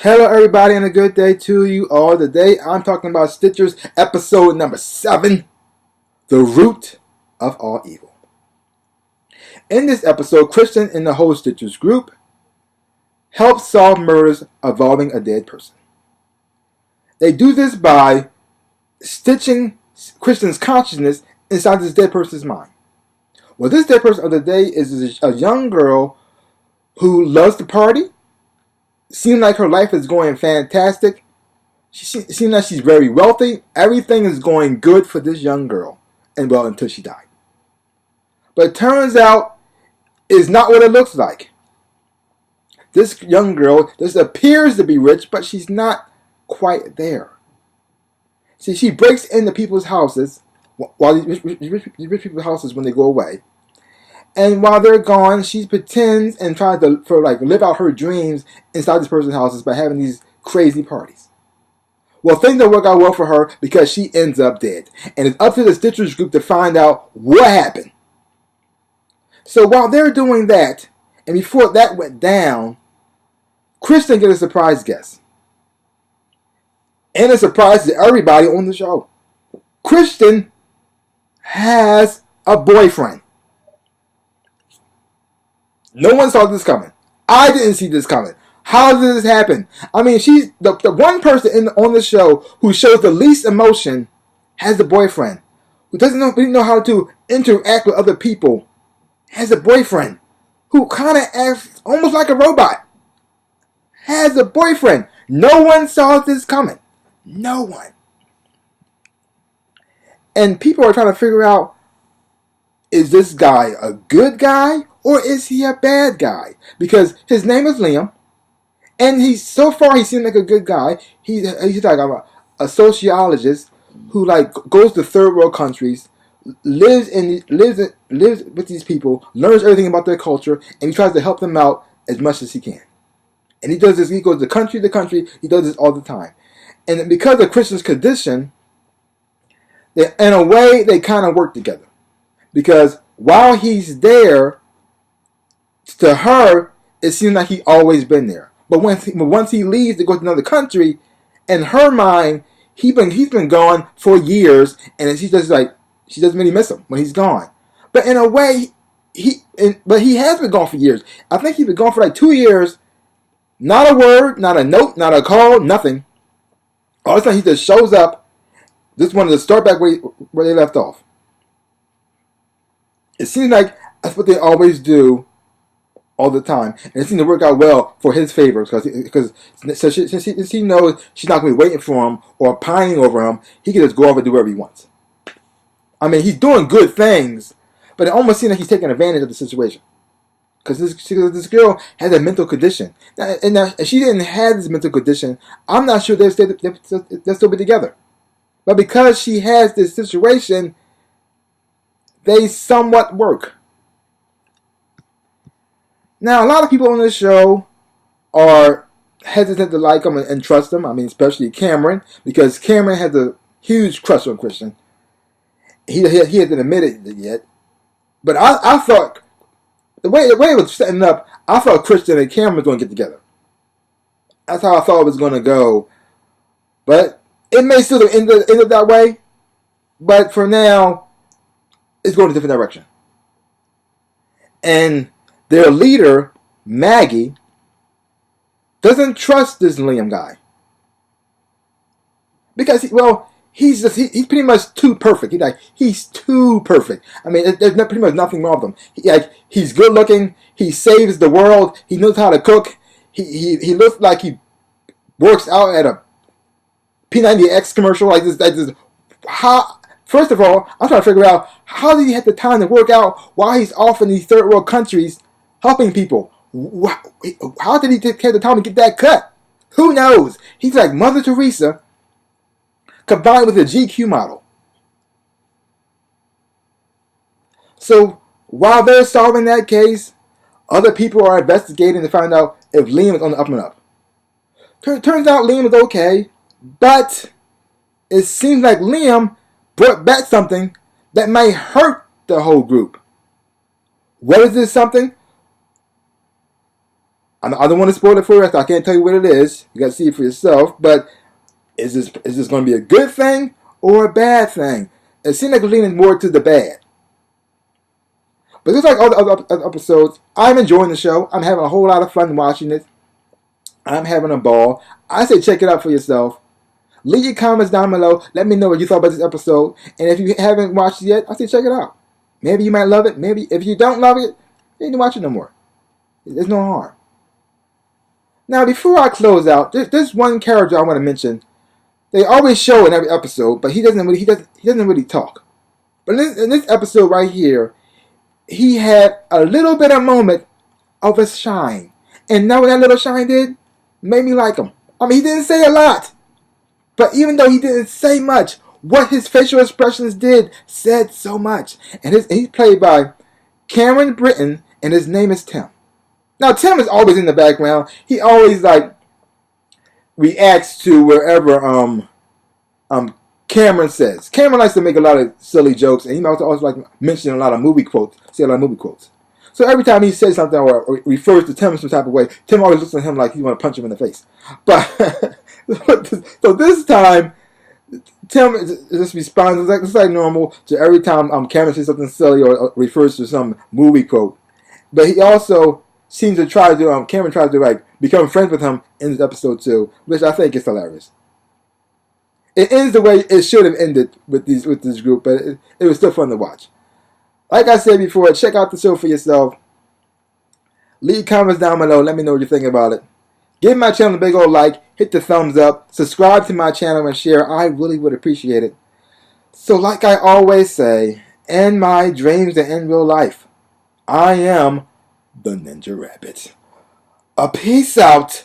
Hello everybody and a good day to you all. Today I'm talking about Stitcher's episode number 7, The Root of All Evil. In this episode, Kristen and the whole Stitcher's group help solve murders involving a dead person. They do this by stitching Kristen's consciousness inside this dead person's mind. Well, this dead person of the day is a young girl who loves to party. Seems like her life is going fantastic. She seems like she's very wealthy. Everything is going good for this young girl. And well, until she died. But it turns out it's not what it looks like. This young girl just appears to be rich, but she's not quite there. See, she breaks into people's houses, while these rich people's houses when they go away. And while they're gone, she pretends and tries to live out her dreams inside this person's houses by having these crazy parties. Well, things don't work out well for her because she ends up dead. And it's up to the Stitchers group to find out what happened. So while they're doing that, and before that went down, Kristen gets a surprise guest. And a surprise to everybody on the show. Kristen has a boyfriend. No one saw this coming. I didn't see this coming. How did this happen? I mean, she's the one person on the show who shows the least emotion has a boyfriend. Who doesn't know how to interact with other people. Has a boyfriend. Who kind of acts almost like a robot. Has a boyfriend. No one saw this coming. No one. And people are trying to figure out, is this guy a good guy? Or is he a bad guy? Because his name is Liam, and so far he seems like a good guy. He's like a sociologist who goes to third world countries, lives with these people, learns everything about their culture, and he tries to help them out as much as he can. And he does this. He goes to country to country. He does this all the time. And because of Christian's condition, in a way they kind of work together. Because while he's there, to her, it seems like he's always been there. But once he leaves to go to another country, in her mind, he's been gone for years, and she doesn't really miss him when he's gone. But in a way, he has been gone for years. I think he's been gone for 2 years. Not a word, not a note, not a call, nothing. All of a sudden, he just shows up. Just wanted to start back where they left off. It seems like that's what they always do all the time. And it seems to work out well for his favor because since he knows she's not going to be waiting for him or pining over him, he can just go off and do whatever he wants. I mean, he's doing good things, but it almost seems like he's taking advantage of the situation. Because this girl has a mental condition. And if she didn't have this mental condition, I'm not sure they'll still be together. But because she has this situation, they somewhat work. Now, a lot of people on this show are hesitant to like him and trust him. I mean, especially Cameron, because Cameron has a huge crush on Christian. He hasn't admitted it yet. But I thought, the way it was setting up, I thought Christian and Cameron were going to get together. That's how I thought it was going to go. But it may still have ended that way. But for now, it's going in a different direction. And their leader, Maggie, doesn't trust this Liam guy. Because, he's pretty much too perfect. He's too perfect. I mean, there's pretty much nothing wrong with him. He's good looking. He saves the world. He knows how to cook. He looks like he works out at a P90X commercial like this. First of all, I'm trying to figure out, how did he have the time to work out while he's off in these third world countries helping people? How did he take the time to get that cut? Who knows? He's like Mother Teresa combined with a GQ model. So while they're solving that case, other people are investigating to find out if Liam is on the up and up. Turns out Liam is okay, but it seems like Liam brought back something that may hurt the whole group. What is this something? I don't want to spoil it for you. So I can't tell you what it is. You got to see it for yourself. But is this going to be a good thing or a bad thing? It seems like it's leaning more to the bad. But just like all the other episodes, I'm enjoying the show. I'm having a whole lot of fun watching it. I'm having a ball. I say check it out for yourself. Leave your comments down below. Let me know what you thought about this episode. And if you haven't watched it yet, I say check it out. Maybe you might love it. Maybe if you don't love it, you don't watch it no more. There's no harm. Now, before I close out, there's one character I want to mention. They always show in every episode, but he doesn't really talk. But in this episode right here, he had a little bit of moment of a shine. And now what that little shine did, made me like him. I mean, he didn't say a lot. But even though he didn't say much, what his facial expressions did said so much. And he's played by Cameron Britton, and his name is Tim. Now, Tim is always in the background. He always, reacts to wherever Cameron says. Cameron likes to make a lot of silly jokes, and he also like mentioning a lot of movie quotes. Say a lot of movie quotes. So every time he says something or refers to Tim in some type of way, Tim always looks at him like he want to punch him in the face. But so this time, Tim just responds just like normal to every time Cameron says something silly or refers to some movie quote. But he also seems to try to Cameron tries to become friends with him in this episode too, which I think is hilarious. It ends the way it should have ended with this group, but it was still fun to watch. Like I said before, check out the show for yourself. Leave comments down below. Let me know what you think about it. Give my channel a big old like. Hit the thumbs up. Subscribe to my channel and share. I really would appreciate it. So like I always say, in my dreams and in real life, I am the Ninja Rabbit. A peace out.